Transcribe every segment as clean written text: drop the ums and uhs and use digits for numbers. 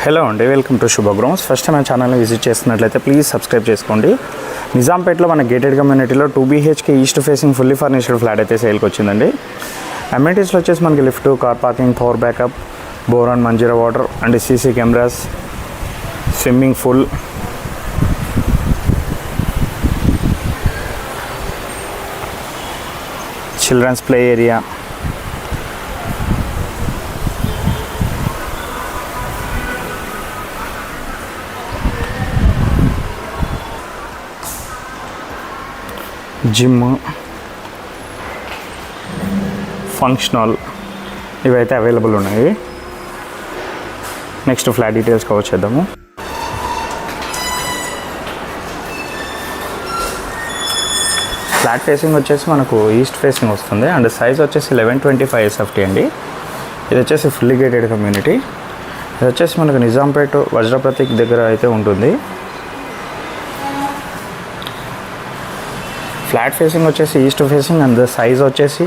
Hello అండి, welcome to శుభగ్రౌండ్స్. First మన ఛానల్ని విజిట్ చేస్తున్నట్లయితే ప్లీజ్ సబ్స్క్రైబ్ చేసుకోండి. నిజాంపేట్లో మన గేటెడ్ కమ్యూనిటీలో 2 BHK east facing fully furnished flat అయితే సేల్కి వచ్చిందండి. అమ్యూనిటీస్లో వచ్చేసి మనకి lift, car parking, power backup, బోరాన్, Manjira water and CC cameras, swimming pool, children's play area, gym, function hall ఇవైతే అవైలబుల్ ఉన్నాయి. నెక్స్ట్ ఫ్లాట్ డీటెయిల్స్ కవర్ చేద్దాము. ఫ్లాట్ ఫేసింగ్ వచ్చేసి మనకు ఈస్ట్ ఫేసింగ్ వస్తుంది అండ్ సైజ్ వచ్చేసి 1125 SFT అండి. ఇది వచ్చేసి ఫుల్లీ గేటెడ్ కమ్యూనిటీ. ఇది వచ్చేసి మనకు నిజాంపేట వజ్రప్రతీక్ దగ్గర అయితే ఉంటుంది. ఫ్లాట్ ఫేసింగ్ వచ్చేసి ఈస్ట్ ఫేసింగ్ అండ్ సైజ్ వచ్చేసి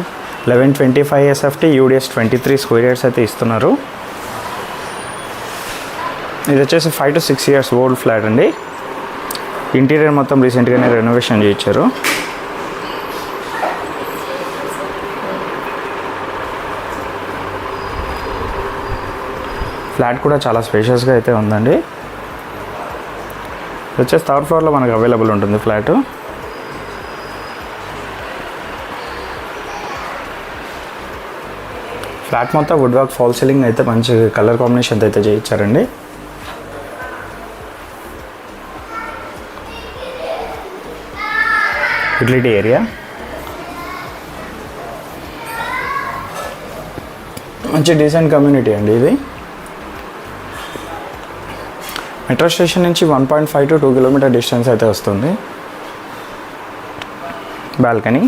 1125 SFT, UDS 23 స్క్వేర్ యార్డ్స్ అయితే ఇస్తున్నారు. ఇది వచ్చేసి 5 to 6 years ఓల్డ్ ఫ్లాట్ అండి. ఇంటీరియర్ మొత్తం రీసెంట్గానే రెనోవేషన్ చేయించారు. ఫ్లాట్ కూడా చాలా స్పేషియస్గా అయితే ఉందండి. ఇది వచ్చేసి 3rd floorలో మనకు అవైలబుల్ ఉంటుంది ఫ్లాట్. ఫ్లాట్ మొత్తం వుడ్ వర్క్, ఫాల్ సీలింగ్ అయితే మంచి కలర్ కాంబినేషన్ అయితే చేయించారండి. యూటిలిటీ ఏరియా, మంచి డీసెంట్ కమ్యూనిటీ అండి. ఇది మెట్రో స్టేషన్ నుంచి 1.5 to 2 kilometer డిస్టెన్స్ అయితే వస్తుంది. Balcony,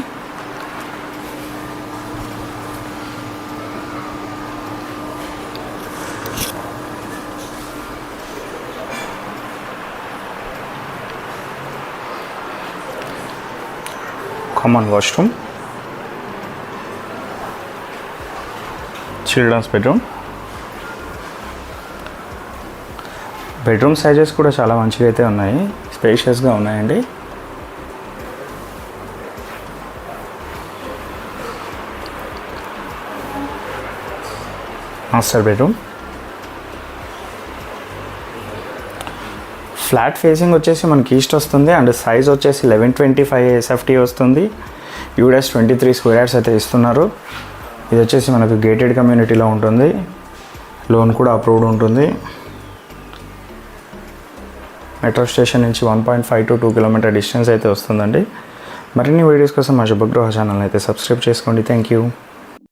common washroom, children's bedroom. Bedroom sizes కూడా చాలా మంచిగా అయితే ఉన్నాయి, స్పేషియస్గా ఉన్నాయండి. Master bedroom. ఫ్లాట్ ఫేసింగ్ వచ్చేసి మనకి ఈస్ట్ వస్తుంది అండ్ సైజ్ వచ్చేసి 1125 SFT వస్తుంది. UDS 23 స్క్వేర్ యార్డ్స్ అయితే ఇస్తున్నారు. ఇది వచ్చేసి మనకు గేటెడ్ కమ్యూనిటీలో ఉంటుంది. లోన్ కూడా అప్రూవ్డ్ ఉంటుంది. మెట్రో స్టేషన్ నుంచి 1.5 to 2 kilometer డిస్టెన్స్ అయితే వస్తుందండి. మరిన్ని వీడియోస్ కోసం మా శుభగృహ ఛానల్ అయితే సబ్స్క్రైబ్ చేసుకోండి. Thank you.